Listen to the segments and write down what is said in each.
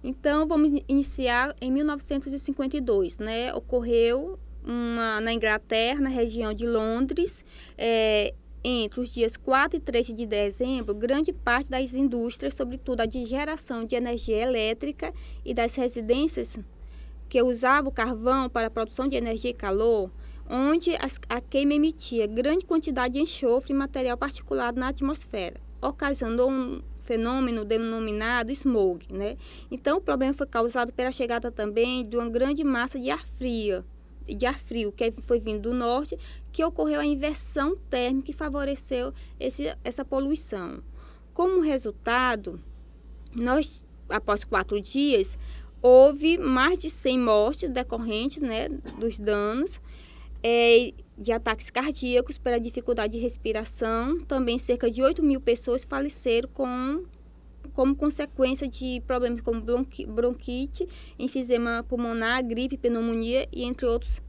Então, vamos iniciar em 1952, né? Ocorreu na Inglaterra, na região de Londres, entre os dias 4 e 13 de dezembro, grande parte das indústrias, sobretudo a de geração de energia elétrica e das residências que usavam o carvão para a produção de energia e calor, onde a queima emitia grande quantidade de enxofre e material particulado na atmosfera, ocasionou um fenômeno denominado smog, né? Então, o problema foi causado pela chegada também de uma grande massa de ar frio que foi vindo do norte, que ocorreu a inversão térmica que favoreceu essa poluição. Como resultado, após 4 dias, houve mais de 100 mortes decorrentes, né, dos danos, de ataques cardíacos pela dificuldade de respiração. Também cerca de 8.000 pessoas faleceram como consequência de problemas como bronquite, enfisema pulmonar, gripe, pneumonia e entre outros,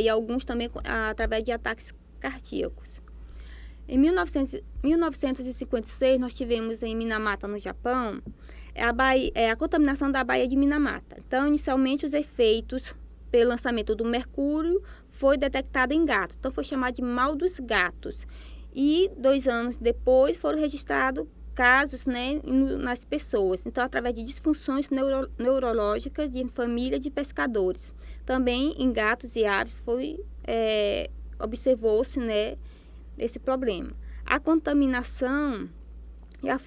e alguns também através de ataques cardíacos. Em 1956, nós tivemos em Minamata, no Japão, a contaminação da Baía de Minamata. Então, inicialmente, os efeitos pelo lançamento do mercúrio foi detectado em gatos. Então, foi chamado de mal dos gatos. E 2 anos depois, foram registrados casos, né, nas pessoas. Então, através de disfunções neurológicas de família de pescadores. Também em gatos e aves observou-se, né, esse problema. A contaminação já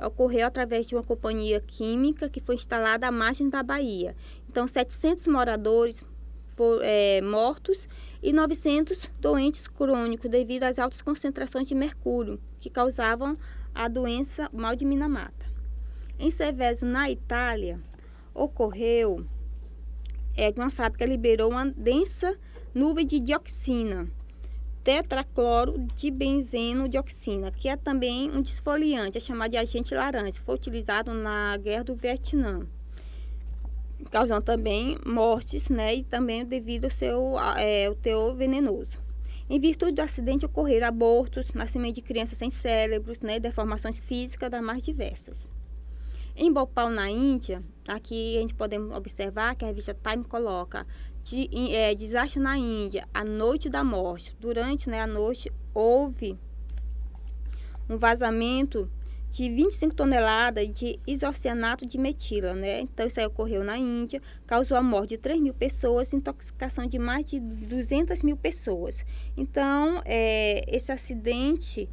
ocorreu através de uma companhia química que foi instalada à margem da baía. Então, 700 moradores foram mortos e 900 doentes crônicos devido às altas concentrações de mercúrio que causavam a doença mal de Minamata. Em Seveso, na Itália, ocorreu que uma fábrica liberou uma densa nuvem de dioxina, tetracloro de benzeno-dioxina, que é também um desfoliante, é chamado de agente laranja, foi utilizado na Guerra do Vietnã, causando também mortes, né, e também devido ao seu teor venenoso. Em virtude do acidente, ocorreram abortos, nascimento de crianças sem cérebros, né, deformações físicas das mais diversas. Em Bhopal, na Índia, aqui a gente pode observar que a revista Time coloca desastre na Índia, a noite da morte. Durante, né, a noite houve um vazamento de 25 toneladas de isocianato de metila, né? Então, isso aí ocorreu na Índia, causou a morte de 3.000 pessoas, intoxicação de mais de 200.000 pessoas. Então, esse acidente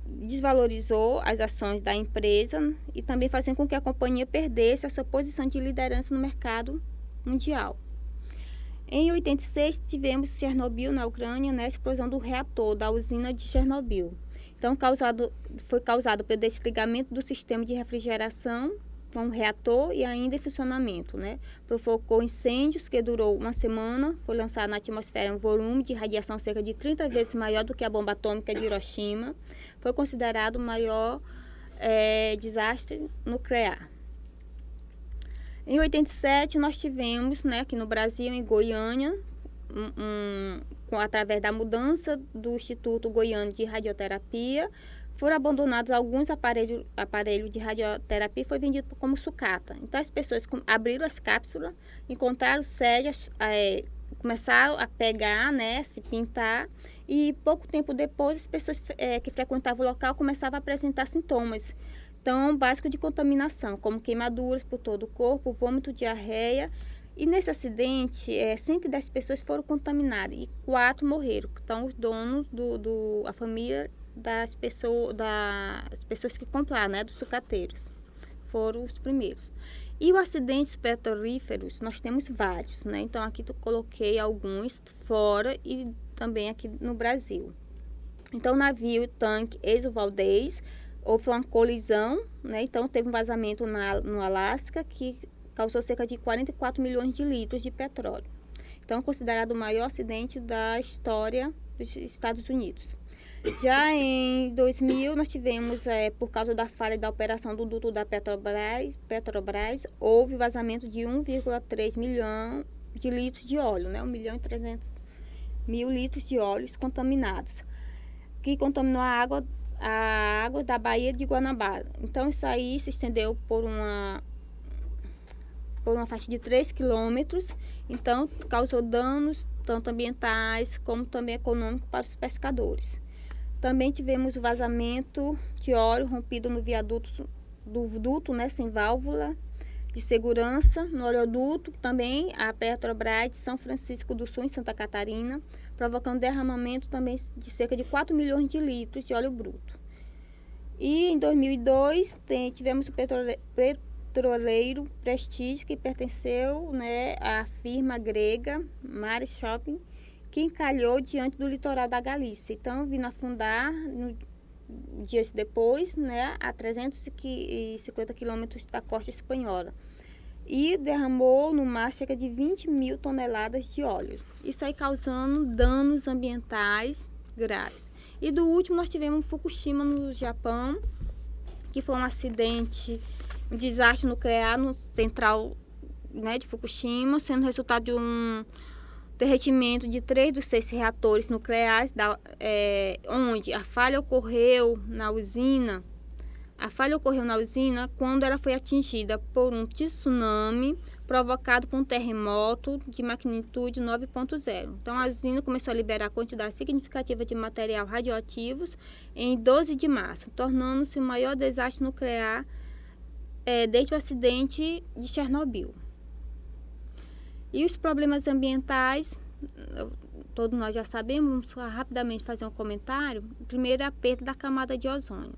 desvalorizou as ações da empresa e também fazendo com que a companhia perdesse a sua posição de liderança no mercado mundial. Em 86, tivemos Chernobyl, na Ucrânia, né, a explosão do reator da usina de Chernobyl. Então, foi causado pelo desligamento do sistema de refrigeração com o reator e ainda em funcionamento, né? Provocou incêndios que durou uma semana. Foi lançado na atmosfera um volume de radiação cerca de 30 vezes maior do que a bomba atômica de Hiroshima. Foi considerado o maior desastre nuclear. Em 87, nós tivemos, né, aqui no Brasil, em Goiânia, através da mudança do Instituto Goiano de Radioterapia, foram abandonados alguns aparelhos de radioterapia e foi vendido como sucata. Então, as pessoas abriram as cápsulas, encontraram sérias, começaram a pegar, né, se pintar, e pouco tempo depois, as pessoas que frequentavam o local começavam a apresentar sintomas básicos de contaminação, como queimaduras por todo o corpo, vômito, diarreia. E nesse acidente, 110 pessoas foram contaminadas e 4 morreram. Então, os donos a família das pessoas que compraram, né, dos sucateiros, foram os primeiros. E os acidentes petrolíferos, nós temos vários, né? Então, aqui eu coloquei alguns fora e também aqui no Brasil. Então, o navio tanque Exo Valdez, houve uma colisão, né? Então, teve um vazamento no Alasca que causou cerca de 44 milhões de litros de petróleo. Então, considerado o maior acidente da história dos Estados Unidos. Já em 2000, nós tivemos, por causa da falha da operação do duto da Petrobras, houve vazamento de 1,3 milhão de litros de óleo, né? 1.300.000 litros de óleos contaminados, que contaminou a água a água da Baía de Guanabara. Então isso aí se estendeu por uma faixa de 3 quilômetros, então causou danos tanto ambientais como também econômicos para os pescadores. Também tivemos o vazamento de óleo rompido no viaduto do duto, né, sem válvula de segurança, no oleoduto também a Petrobras de São Francisco do Sul, em Santa Catarina, provocando derramamento também de cerca de 4 milhões de litros de óleo bruto. E em 2002 tivemos o petroleiro Prestige, que pertenceu, né, à firma grega Mares Shopping, que encalhou diante do litoral da Galícia. Então, vindo afundar dias depois, né, a 350 quilômetros da costa espanhola. E derramou no mar cerca de 20 mil toneladas de óleo. Isso aí causando danos ambientais graves. E do último nós tivemos Fukushima, no Japão, que foi um acidente, um desastre nuclear no central, né, de Fukushima, sendo resultado de um derretimento de 3 dos 6 reatores nucleares, onde a falha ocorreu na usina. A falha ocorreu na usina quando ela foi atingida por um tsunami provocado por um terremoto de magnitude 9.0. Então a usina começou a liberar quantidade significativa de material radioativos em 12 de março, tornando-se o maior desastre nuclear desde o acidente de Chernobyl. E os problemas ambientais, todos nós já sabemos, vamos só rapidamente fazer um comentário. Primeiro é a perda da camada de ozônio.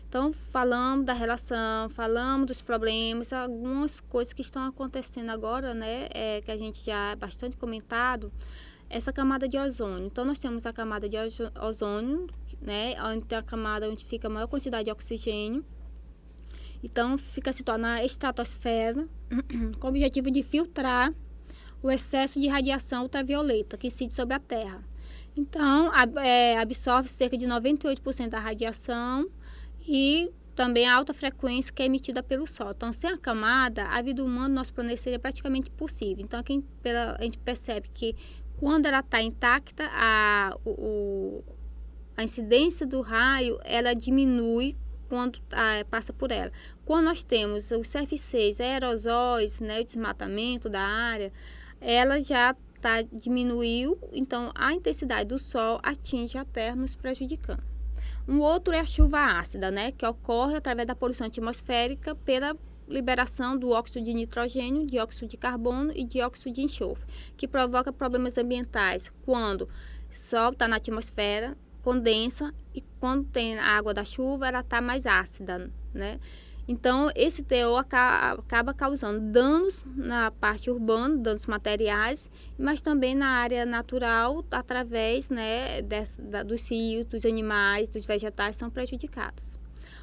Então, falamos da relação, falamos dos problemas, algumas coisas que estão acontecendo agora, né, que a gente já é bastante comentado, essa camada de ozônio. Então, nós temos a camada de ozônio, né, onde tem a camada onde fica a maior quantidade de oxigênio. Então, se torna a estratosfera, com o objetivo de filtrar o excesso de radiação ultravioleta que incide sobre a Terra. Então, absorve cerca de 98% da radiação e também a alta frequência que é emitida pelo Sol. Então, sem a camada, a vida humana no nosso planeta seria praticamente impossível. Então, aqui a gente percebe que quando ela está intacta, a incidência do raio, ela diminui quando passa por ela. Quando nós temos os CFCs, aerosóis, né, o desmatamento da área, ela já diminuiu, então a intensidade do Sol atinge a Terra, nos prejudicando. Um outro é a chuva ácida, né, que ocorre através da poluição atmosférica pela liberação do óxido de nitrogênio, dióxido de carbono e dióxido de enxofre, que provoca problemas ambientais quando o Sol está na atmosfera, condensa, e quando tem a água da chuva, ela está mais ácida, né? Então, esse teor acaba causando danos na parte urbana, danos materiais, mas também na área natural, através, né, dos rios, dos animais, dos vegetais são prejudicados.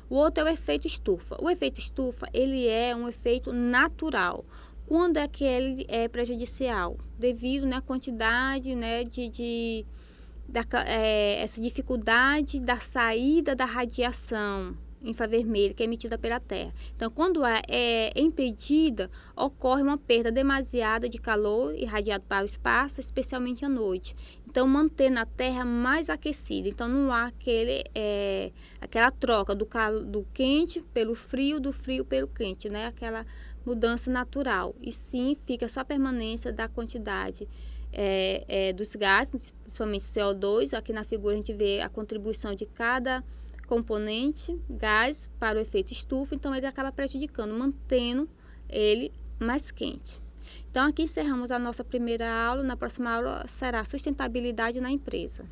O outro é o efeito estufa. O efeito estufa, ele é um efeito natural. Quando é que ele é prejudicial? Devido, né, à quantidade, né, essa dificuldade da saída da radiação infravermelha que é emitida pela Terra. Então, quando é impedida, ocorre uma perda demasiada de calor irradiado para o espaço, especialmente à noite. Então, mantendo a Terra mais aquecida. Então, não há aquela troca do quente pelo frio, do frio pelo quente, né? Aquela mudança natural. E sim, fica só a permanência da quantidade dos gases, principalmente CO2. Aqui na figura a gente vê a contribuição de cada componente gás para o efeito estufa, então ele acaba prejudicando, mantendo ele mais quente. Então aqui encerramos a nossa primeira aula. Na próxima aula será sustentabilidade na empresa.